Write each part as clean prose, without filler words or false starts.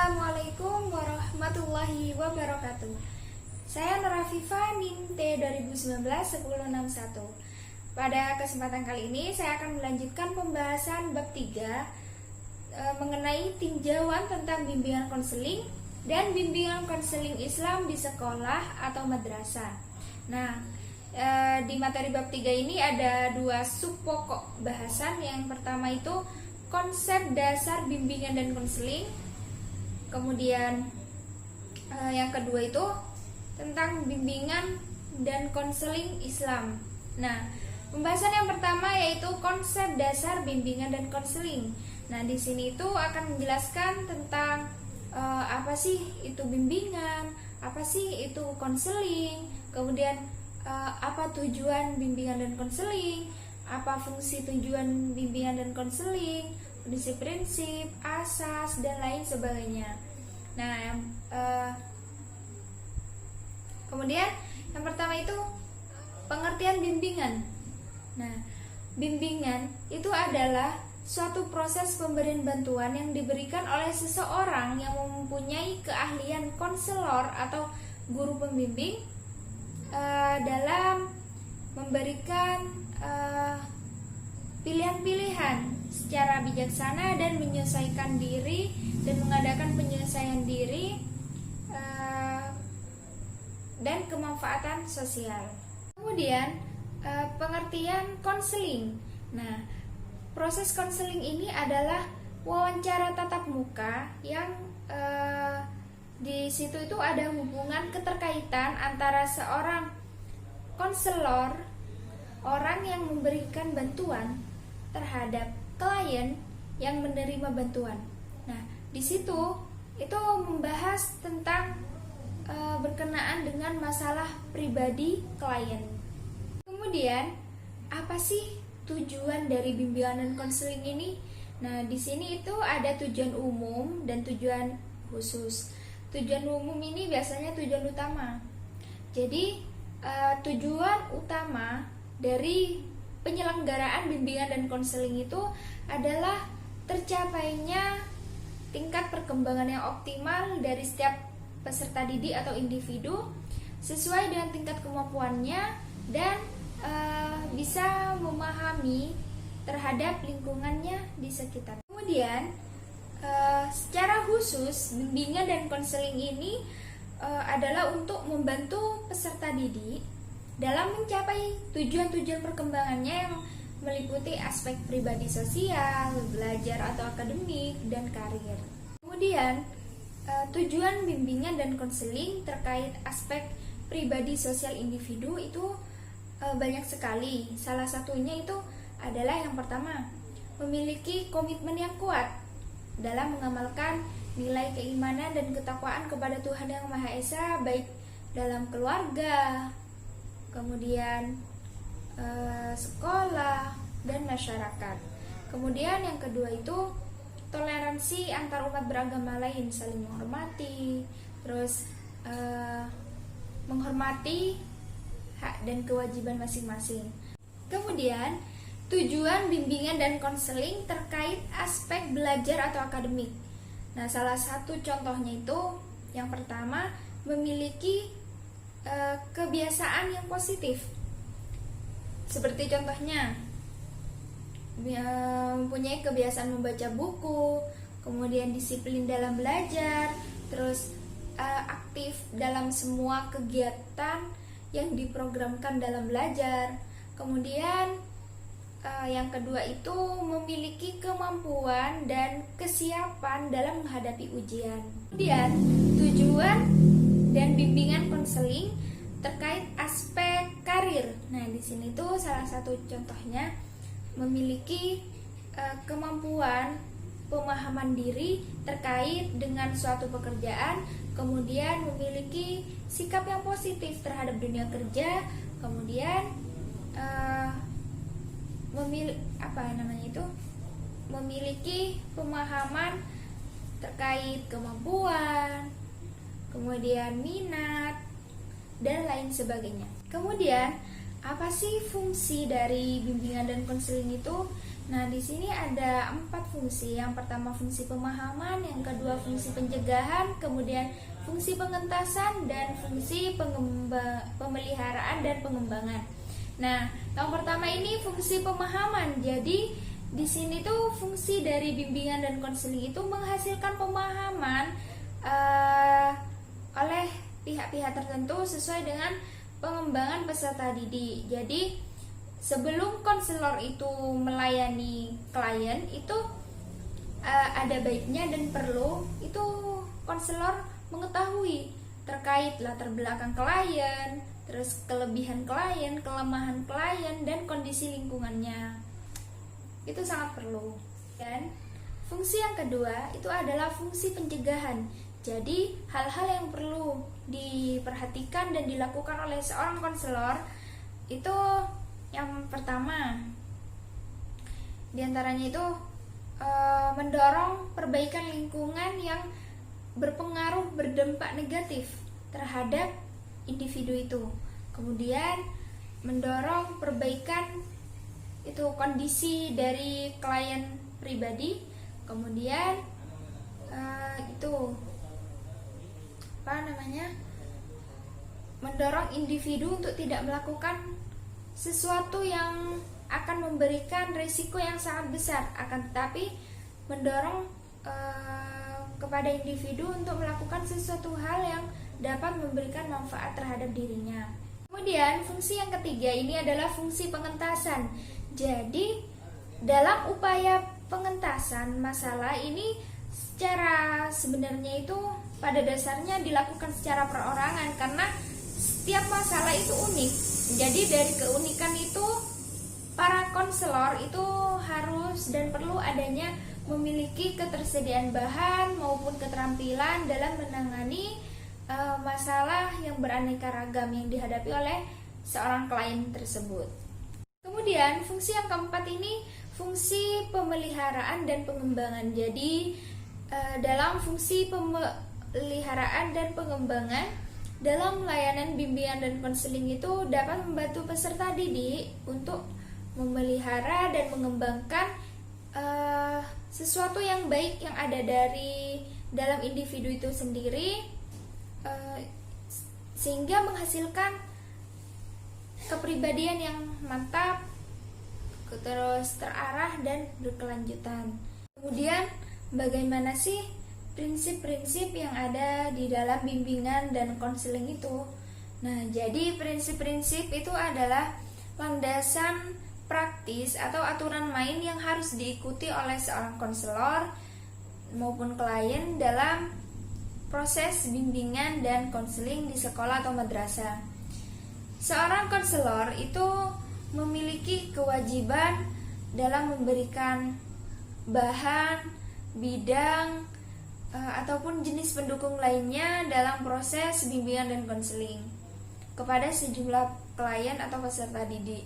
Assalamualaikum warahmatullahi wabarakatuh. Saya Nur Afifa, NIM T 2019-1061. Pada kesempatan kali ini saya akan melanjutkan pembahasan bab 3 mengenai tinjauan tentang bimbingan konseling dan bimbingan konseling Islam di sekolah atau madrasah. Nah, di materi bab 3 ini ada dua sub pokok bahasan. Yang pertama itu konsep dasar bimbingan dan konseling. Kemudian yang kedua itu tentang bimbingan dan konseling Islam. Nah, pembahasan yang pertama yaitu konsep dasar bimbingan dan konseling. Nah, di sini itu akan menjelaskan tentang apa sih itu bimbingan, apa sih itu konseling, kemudian apa tujuan bimbingan dan konseling, apa fungsi tujuan bimbingan dan konseling, prinsip-prinsip, asas, dan lain sebagainya. Nah, kemudian yang pertama itu pengertian bimbingan. Nah, bimbingan itu adalah suatu proses pemberian bantuan yang diberikan oleh seseorang yang mempunyai keahlian konselor atau guru pembimbing dalam memberikan pilihan-pilihan secara bijaksana dan menyesuaikan diri dan mengadakan penyelesaian diri dan kemanfaatan sosial. Kemudian pengertian konseling. Nah, proses konseling ini adalah wawancara tatap muka yang di situ itu ada hubungan keterkaitan antara seorang konselor, orang yang memberikan bantuan terhadap klien yang menerima bantuan. Nah, di situ itu membahas tentang berkenaan dengan masalah pribadi klien. Kemudian, apa sih tujuan dari bimbingan dan konseling ini? Nah, di sini itu ada tujuan umum dan tujuan khusus. Tujuan umum ini biasanya tujuan utama. Jadi, tujuan utama dari penyelenggaraan bimbingan dan konseling itu adalah tercapainya tingkat perkembangan yang optimal dari setiap peserta didik atau individu sesuai dengan tingkat kemampuannya dan bisa memahami terhadap lingkungannya di sekitar. Kemudian secara khusus bimbingan dan konseling ini adalah untuk membantu peserta didik dalam mencapai tujuan-tujuan perkembangannya yang meliputi aspek pribadi sosial, belajar atau akademik, dan karir. Kemudian tujuan bimbingan dan konseling terkait aspek pribadi sosial individu itu banyak sekali. Salah satunya itu adalah yang pertama, memiliki komitmen yang kuat dalam mengamalkan nilai keimanan dan ketakwaan kepada Tuhan Yang Maha Esa, baik dalam keluarga, kemudian sekolah, dan masyarakat. Kemudian yang kedua itu toleransi antar umat beragama lain, saling menghormati, terus menghormati hak dan kewajiban masing-masing. Kemudian tujuan bimbingan dan konseling terkait aspek belajar atau akademik. Nah, salah satu contohnya itu yang pertama, memiliki kebiasaan yang positif. Seperti contohnya mempunyai kebiasaan membaca buku, kemudian disiplin dalam belajar, terus aktif dalam semua kegiatan yang diprogramkan dalam belajar. Kemudian yang kedua itu memiliki kemampuan dan kesiapan dalam menghadapi ujian. Kemudian tujuan dan bimbingan konseling terkait aspek karir. Nah, di sini tuh salah satu contohnya memiliki kemampuan pemahaman diri terkait dengan suatu pekerjaan, kemudian memiliki sikap yang positif terhadap dunia kerja, kemudian memiliki pemahaman terkait kemampuan, kemudian minat, dan lain sebagainya. Kemudian, apa sih fungsi dari bimbingan dan konseling itu? Nah, di sini ada 4 fungsi. Yang pertama fungsi pemahaman, yang kedua fungsi pencegahan, kemudian fungsi pengentasan, dan fungsi pemeliharaan dan pengembangan. Nah, yang pertama ini fungsi pemahaman. Jadi di sini tuh fungsi dari bimbingan dan konseling itu menghasilkan pemahaman oleh pihak-pihak tertentu sesuai dengan pengembangan peserta didik. Jadi sebelum konselor itu melayani klien itu ada baiknya dan perlu itu konselor mengetahui terkait latar belakang klien, terus kelebihan klien, kelemahan klien, dan kondisi lingkungannya. Itu sangat perlu. Dan fungsi yang kedua itu adalah fungsi pencegahan. Jadi hal-hal yang perlu diperhatikan dan dilakukan oleh seorang konselor itu yang pertama diantaranya itu mendorong perbaikan lingkungan yang berpengaruh berdampak negatif terhadap individu itu. Kemudian mendorong perbaikan itu kondisi dari klien pribadi. Kemudian mendorong individu untuk tidak melakukan sesuatu yang akan memberikan risiko yang sangat besar, akan tetapi mendorong kepada individu untuk melakukan sesuatu hal yang dapat memberikan manfaat terhadap dirinya. Kemudian fungsi yang ketiga ini adalah fungsi pengentasan. Jadi dalam upaya pengentasan masalah ini secara sebenarnya itu pada dasarnya dilakukan secara perorangan karena setiap masalah itu unik. Jadi dari keunikan itu para konselor itu harus dan perlu adanya memiliki ketersediaan bahan maupun keterampilan dalam menangani masalah yang beraneka ragam yang dihadapi oleh seorang klien tersebut. Kemudian fungsi yang keempat ini fungsi pemeliharaan dan pengembangan. Jadi dalam fungsi pemeliharaan dan pengembangan dalam layanan bimbingan dan konseling itu dapat membantu peserta didik untuk memelihara dan mengembangkan sesuatu yang baik yang ada dari dalam individu itu sendiri, sehingga menghasilkan kepribadian yang mantap, terus terarah dan berkelanjutan. Kemudian bagaimana sih prinsip-prinsip yang ada di dalam bimbingan dan konseling itu? Nah, jadi prinsip-prinsip itu adalah landasan praktis atau aturan main yang harus diikuti oleh seorang konselor maupun klien dalam proses bimbingan dan konseling di sekolah atau madrasah. Seorang konselor itu memiliki kewajiban dalam memberikan bahan, bidang, ataupun jenis pendukung lainnya dalam proses bimbingan dan konseling kepada sejumlah klien atau peserta didik.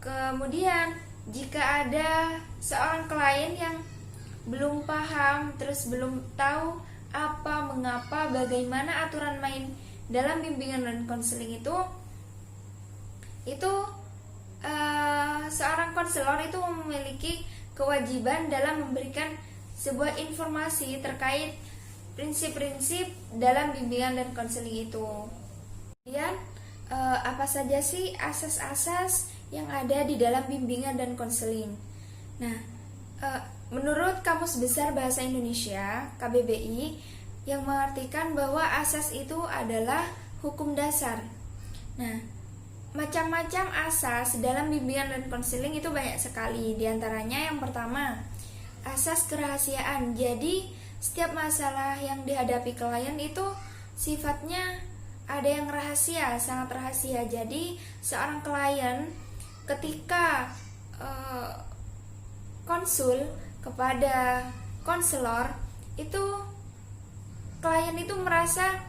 Kemudian jika ada seorang klien yang belum paham, terus belum tahu apa, mengapa, bagaimana aturan main dalam bimbingan dan konseling itu seorang konselor itu memiliki kewajiban dalam memberikan sebuah informasi terkait prinsip-prinsip dalam bimbingan dan konseling itu. Kemudian apa saja sih asas-asas yang ada di dalam bimbingan dan konseling? Nah, menurut Kamus Besar Bahasa Indonesia (KBBI) yang mengartikan bahwa asas itu adalah hukum dasar. Nah, macam-macam asas dalam bimbingan dan konseling itu banyak sekali. Di antaranya yang pertama, asas kerahasiaan. Jadi, setiap masalah yang dihadapi klien itu sifatnya ada yang rahasia, sangat rahasia. Jadi, seorang klien ketika konsul kepada konselor itu klien itu merasa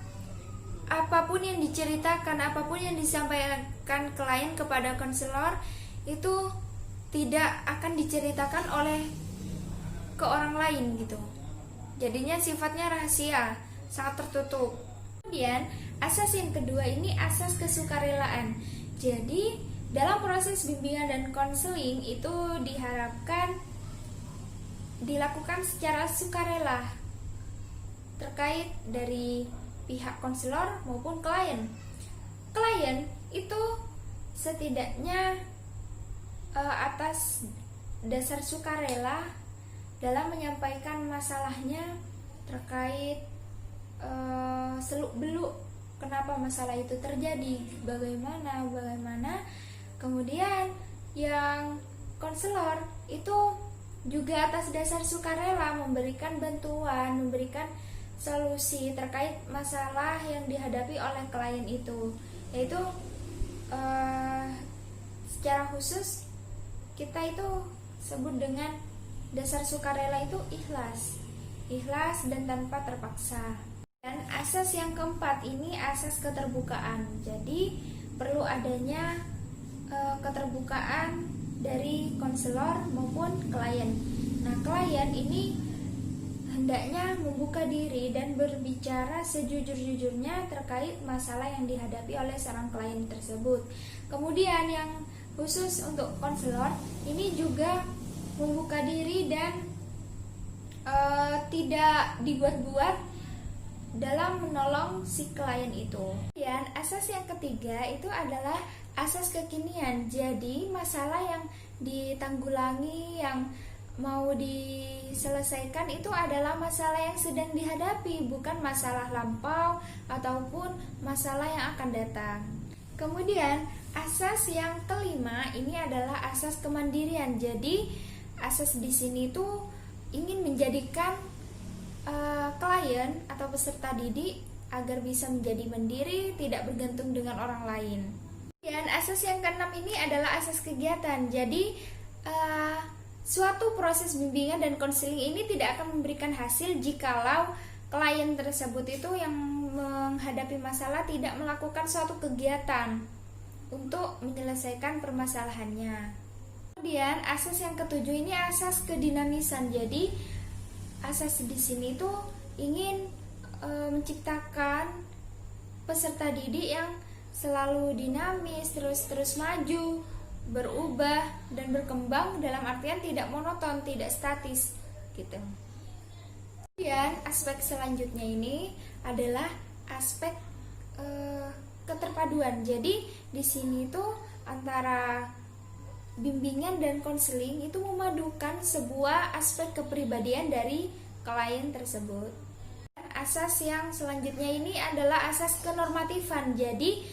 apapun yang diceritakan, apapun yang disampaikan klien kepada konselor itu tidak akan diceritakan oleh ke orang lain gitu. Jadinya sifatnya rahasia, sangat tertutup. Kemudian asas yang kedua ini asas kesukarelaan. Jadi dalam proses bimbingan dan konseling itu diharapkan dilakukan secara sukarela terkait dari pihak konselor maupun klien. Klien itu setidaknya atas dasar sukarela dalam menyampaikan masalahnya terkait seluk-beluk kenapa masalah itu terjadi, bagaimana. Kemudian yang konselor itu juga atas dasar sukarela memberikan bantuan, memberikan solusi terkait masalah yang dihadapi oleh klien itu, yaitu secara khusus kita itu sebut dengan dasar sukarela itu ikhlas dan tanpa terpaksa. Dan asas yang keempat ini asas keterbukaan. Jadi perlu adanya keterbukaan dari konselor maupun klien. Nah, klien ini hendaknya membuka diri dan berbicara sejujur-jujurnya terkait masalah yang dihadapi oleh seorang klien tersebut. Kemudian yang khusus untuk konselor ini juga membuka diri dan tidak dibuat-buat dalam menolong si klien itu. Dan asas yang ketiga itu adalah asas kekinian. Jadi masalah yang ditanggulangi, yang mau diselesaikan itu adalah masalah yang sedang dihadapi, bukan masalah lampau ataupun masalah yang akan datang. Kemudian asas yang kelima ini adalah asas kemandirian. Jadi asas di sini tuh ingin menjadikan klien atau peserta didik agar bisa menjadi mandiri, tidak bergantung dengan orang lain. Dan asas yang keenam ini adalah asas kegiatan. Jadi suatu proses bimbingan dan konseling ini tidak akan memberikan hasil jikalau klien tersebut itu yang menghadapi masalah tidak melakukan suatu kegiatan untuk menyelesaikan permasalahannya. Kemudian asas yang ketujuh ini asas kedinamisan. Jadi asas di sini tuh ingin menciptakan peserta didik yang selalu dinamis, terus maju, berubah dan berkembang, dalam artian tidak monoton, tidak statis gitu. Kemudian aspek selanjutnya ini adalah aspek keterpaduan. Jadi di sini tuh antara bimbingan dan konseling itu memadukan sebuah aspek kepribadian dari klien tersebut. Asas yang selanjutnya ini adalah asas kenormatifan. Jadi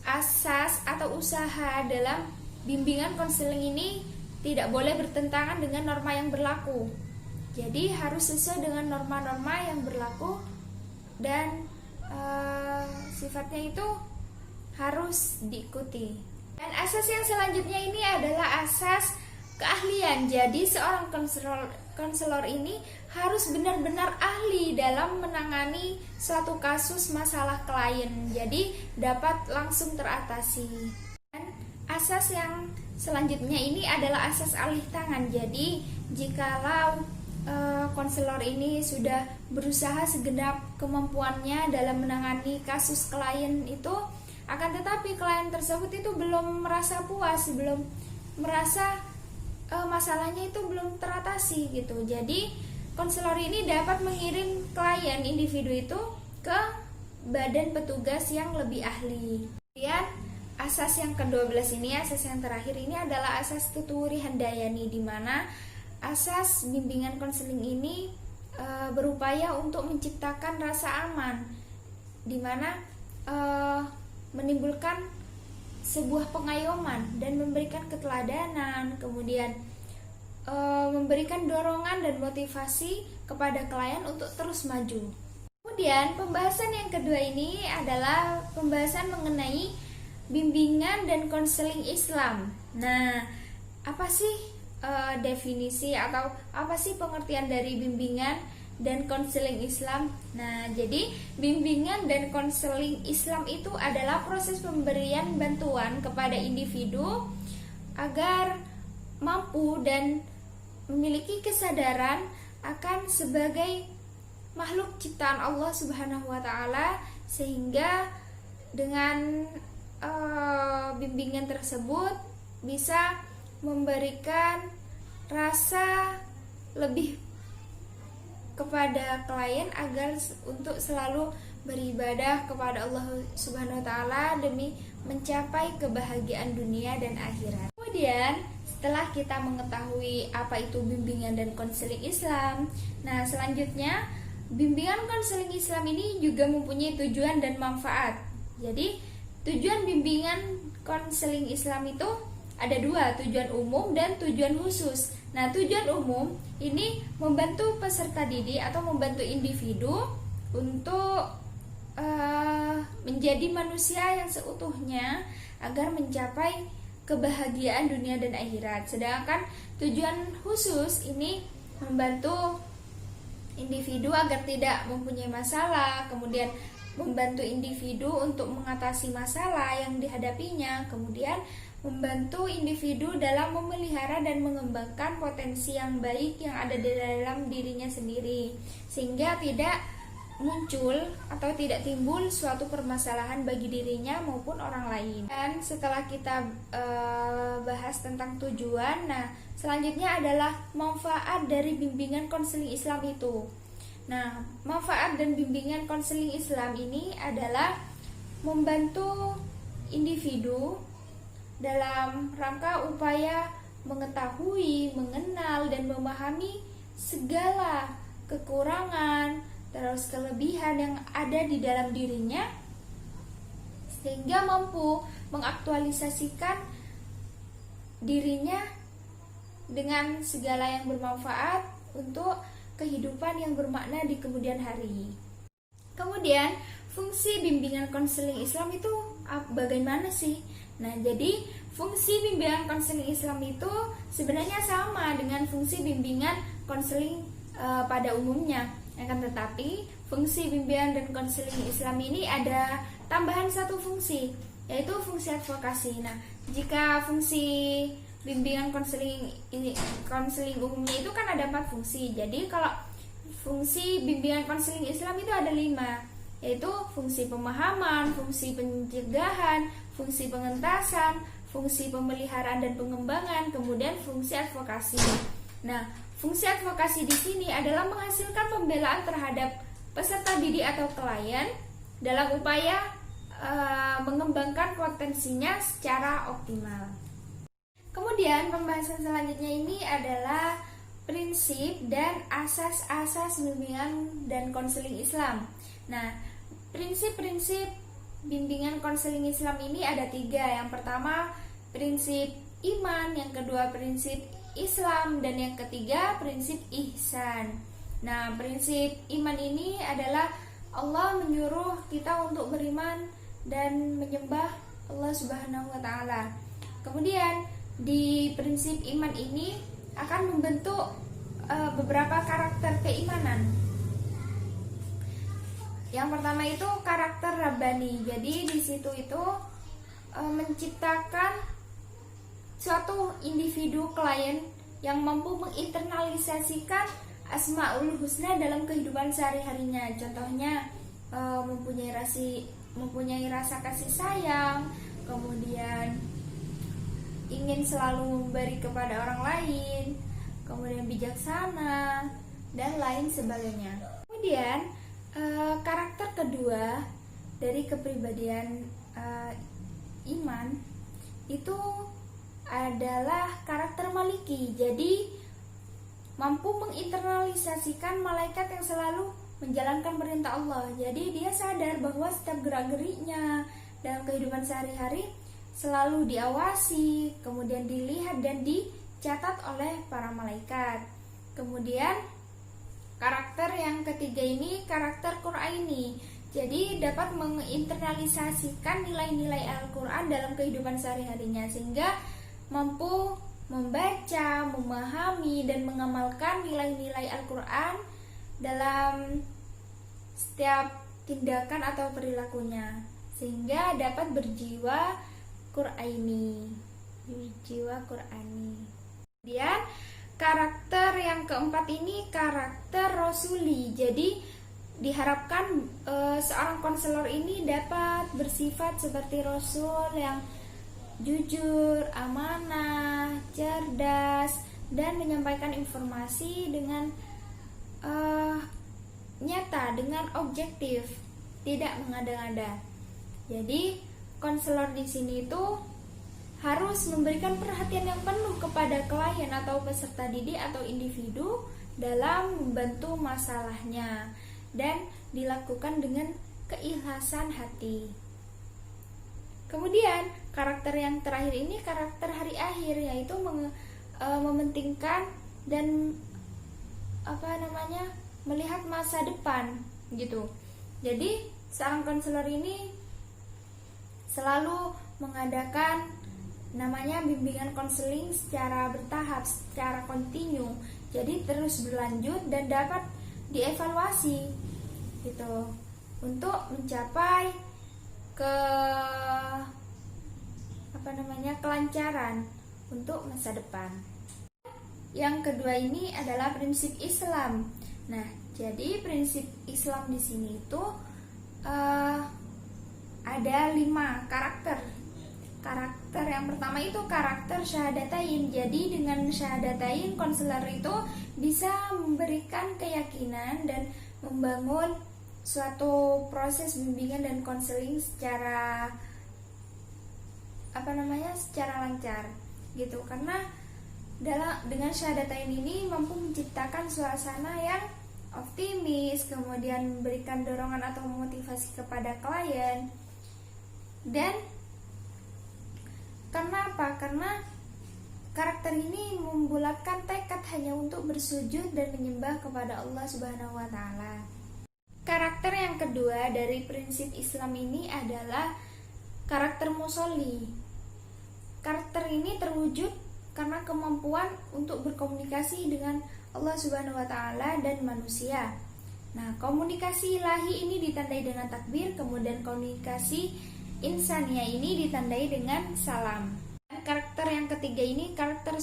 asas atau usaha dalam bimbingan konseling ini tidak boleh bertentangan dengan norma yang berlaku. Jadi harus sesuai dengan norma-norma yang berlaku dan sifatnya itu harus diikuti. Dan asas yang selanjutnya ini adalah asas keahlian. Jadi seorang konselor ini harus benar-benar ahli dalam menangani suatu kasus masalah klien. Jadi dapat langsung teratasi. Dan asas yang selanjutnya ini adalah asas alih tangan. Jadi jikalau konselor ini sudah berusaha segenap kemampuannya dalam menangani kasus klien itu, akan tetapi klien tersebut itu belum merasa puas, belum merasa masalahnya itu belum teratasi gitu. Jadi konselor ini dapat mengirim klien individu itu ke badan petugas yang lebih ahli. Kemudian asas yang ke-12 ini, asas yang terakhir ini adalah asas tuturi handayani, di mana asas bimbingan konseling ini berupaya untuk menciptakan rasa aman, di mana menimbulkan sebuah pengayoman dan memberikan keteladanan, kemudian memberikan dorongan dan motivasi kepada klien untuk terus maju. Kemudian pembahasan yang kedua ini adalah pembahasan mengenai bimbingan dan konseling Islam. Nah, apa sih definisi atau apa sih pengertian dari bimbingan dan konseling Islam? Nah, jadi bimbingan dan konseling Islam itu adalah proses pemberian bantuan kepada individu agar mampu dan memiliki kesadaran akan sebagai makhluk ciptaan Allah Subhanahu wa taala, sehingga dengan bimbingan tersebut bisa memberikan rasa lebih kepada klien agar untuk selalu beribadah kepada Allah Subhanahu wa taala demi mencapai kebahagiaan dunia dan akhirat. Kemudian setelah kita mengetahui apa itu bimbingan dan konseling Islam, nah selanjutnya bimbingan konseling Islam ini juga mempunyai tujuan dan manfaat. Jadi tujuan bimbingan konseling Islam itu ada dua, tujuan umum dan tujuan khusus. Nah, tujuan umum ini membantu peserta didik atau membantu individu untuk menjadi manusia yang seutuhnya agar mencapai kebahagiaan dunia dan akhirat. Sedangkan tujuan khusus ini membantu individu agar tidak mempunyai masalah, kemudian membantu individu untuk mengatasi masalah yang dihadapinya, kemudian membantu individu dalam memelihara dan mengembangkan potensi yang baik yang ada di dalam dirinya sendiri, sehingga tidak muncul atau tidak timbul suatu permasalahan bagi dirinya maupun orang lain. Dan setelah kita bahas tentang tujuan, nah selanjutnya adalah manfaat dari bimbingan konseling Islam itu. Nah, manfaat dan bimbingan konseling Islam ini adalah membantu individu dalam rangka upaya mengetahui, mengenal, dan memahami segala kekurangan, terus kelebihan yang ada di dalam dirinya, sehingga mampu mengaktualisasikan dirinya dengan segala yang bermanfaat untuk kehidupan yang bermakna di kemudian hari. Kemudian, fungsi bimbingan konseling Islam itu bagaimana sih? Nah, jadi fungsi bimbingan konseling Islam itu sebenarnya sama dengan fungsi bimbingan konseling pada umumnya. Akan tetapi, fungsi bimbingan dan konseling Islam ini ada tambahan satu fungsi, yaitu fungsi advokasi. Nah, jika fungsi bimbingan konseling umumnya itu kan ada 4 fungsi. Jadi kalau fungsi bimbingan konseling Islam itu ada 5, yaitu fungsi pemahaman, fungsi pencegahan, fungsi pengentasan, fungsi pemeliharaan dan pengembangan, kemudian fungsi advokasi. Nah, fungsi advokasi di sini adalah menghasilkan pembelaan terhadap peserta didik atau klien dalam upaya mengembangkan potensinya secara optimal. Kemudian pembahasan selanjutnya ini adalah prinsip dan asas-asas bimbingan dan konseling Islam. Nah, prinsip-prinsip bimbingan konseling Islam ini ada 3. Yang pertama prinsip iman, yang kedua prinsip Islam, dan yang ketiga prinsip ihsan. Nah, prinsip iman ini adalah Allah menyuruh kita untuk beriman dan menyembah Allah Subhanahu wa taala. Kemudian di prinsip iman ini akan membentuk beberapa karakter keimanan. Yang pertama itu karakter Rabbani. Jadi di situ itu menciptakan suatu individu klien yang mampu menginternalisasikan Asmaul Husna dalam kehidupan sehari-harinya. Contohnya mempunyai rasa kasih sayang, kemudian ingin selalu memberi kepada orang lain, kemudian bijaksana, dan lain sebagainya. Kemudian karakter kedua dari kepribadian iman itu adalah karakter maliki. Jadi mampu menginternalisasikan malaikat yang selalu menjalankan perintah Allah. Jadi dia sadar bahwa setiap gerak-geriknya dalam kehidupan sehari-hari selalu diawasi, kemudian dilihat dan dicatat oleh para malaikat. Kemudian karakter yang ketiga ini karakter Qur'ani. Jadi dapat menginternalisasikan nilai-nilai Al-Qur'an dalam kehidupan sehari-harinya, sehingga mampu membaca, memahami, dan mengamalkan nilai-nilai Al-Qur'an dalam setiap tindakan atau perilakunya, sehingga dapat berjiwa Qur'ani. Kemudian karakter yang keempat ini karakter Rasuli. Jadi diharapkan seorang konselor ini dapat bersifat seperti Rasul yang jujur, amanah, cerdas, dan menyampaikan informasi dengan nyata, dengan objektif, tidak mengada-ngada. Jadi konselor di sini itu harus memberikan perhatian yang penuh kepada klien atau peserta didik atau individu dalam membantu masalahnya dan dilakukan dengan keikhlasan hati. Kemudian karakter yang terakhir ini karakter hari akhir, yaitu mementingkan dan melihat masa depan gitu. Jadi seorang konselor ini selalu mengadakan namanya bimbingan konseling secara bertahap, secara kontinu. Jadi terus berlanjut dan dapat dievaluasi gitu untuk mencapai kelancaran untuk masa depan. Yang kedua ini adalah prinsip Islam. Nah, jadi prinsip Islam di sini itu ada 5 karakter. Karakter yang pertama itu karakter syahadatain. Jadi dengan syahadatain konselor itu bisa memberikan keyakinan dan membangun suatu proses bimbingan dan konseling secara secara lancar gitu. Karena dengan syahadatain ini mampu menciptakan suasana yang optimis, kemudian memberikan dorongan atau motivasi kepada klien. Dan karena apa? Karena karakter ini membulatkan tekad hanya untuk bersujud dan menyembah kepada Allah Subhanahu wa taala. Karakter yang kedua dari prinsip Islam ini adalah karakter musolli. Karakter ini terwujud karena kemampuan untuk berkomunikasi dengan Allah Subhanahu wa taala dan manusia. Nah, komunikasi ilahi ini ditandai dengan takbir, kemudian komunikasi insania ini ditandai dengan salam. Karakter yang ketiga ini karakter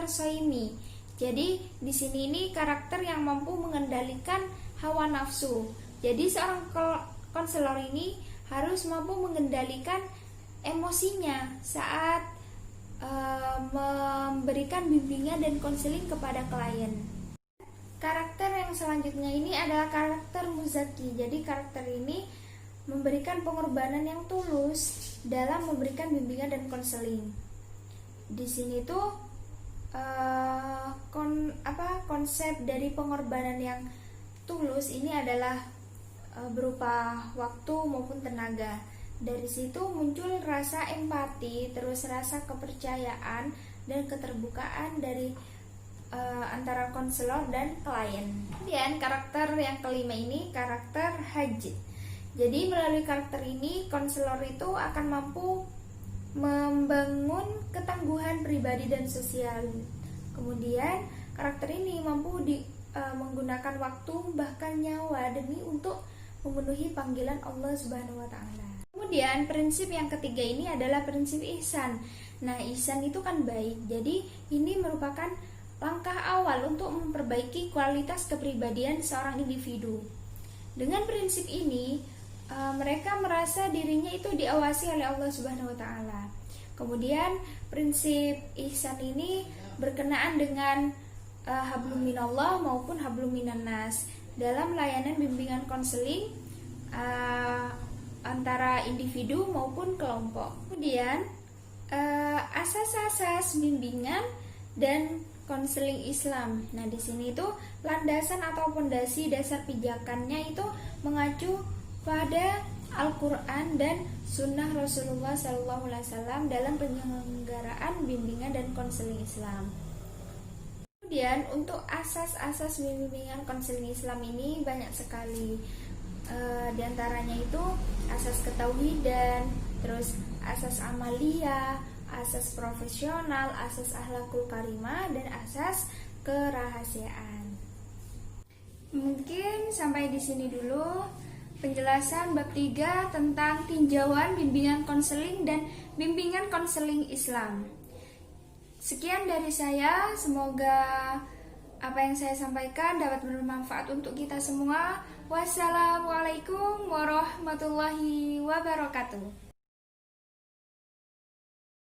soimi. Jadi di sini ini karakter yang mampu mengendalikan hawa nafsu. Jadi seorang konselor ini harus mampu mengendalikan emosinya saat memberikan bimbingan dan konseling kepada klien. Karakter yang selanjutnya ini adalah karakter muzaki. Jadi karakter ini memberikan pengorbanan yang tulus dalam memberikan bimbingan dan konseling. Di sini tuh konsep dari pengorbanan yang tulus ini adalah berupa waktu maupun tenaga. Dari situ muncul rasa empati, terus rasa kepercayaan dan keterbukaan dari antara konselor dan klien. Kemudian karakter yang kelima ini karakter haji. Jadi melalui karakter ini konselor itu akan mampu membangun ketangguhan pribadi dan sosial. Kemudian karakter ini mampu menggunakan waktu bahkan nyawa demi untuk memenuhi panggilan Allah Subhanahu wa taala. Kemudian prinsip yang ketiga ini adalah prinsip ihsan. Nah, ihsan itu kan baik. Jadi ini merupakan langkah awal untuk memperbaiki kualitas kepribadian seorang individu. Dengan prinsip ini mereka merasa dirinya itu diawasi oleh Allah Subhanahu wa taala. Kemudian prinsip ihsan ini berkenaan dengan hablum minallah maupun hablum minannas dalam layanan bimbingan konseling antara individu maupun kelompok. Kemudian asas-asas bimbingan dan konseling Islam. Nah, di sini itu landasan atau fondasi dasar pijakannya itu mengacu pada Al-Quran dan Sunnah Rasulullah SAW dalam penyelenggaraan bimbingan dan konseling Islam. Kemudian untuk asas-asas bimbingan konseling Islam ini banyak sekali. Di antaranya itu asas ketauhidan, terus asas amalia, asas profesional, asas akhlakul karimah, dan asas kerahasiaan. Mungkin sampai di sini dulu penjelasan bab 3 tentang tinjauan bimbingan konseling dan bimbingan konseling Islam. Sekian dari saya, semoga apa yang saya sampaikan dapat bermanfaat untuk kita semua. Wassalamualaikum warahmatullahi wabarakatuh.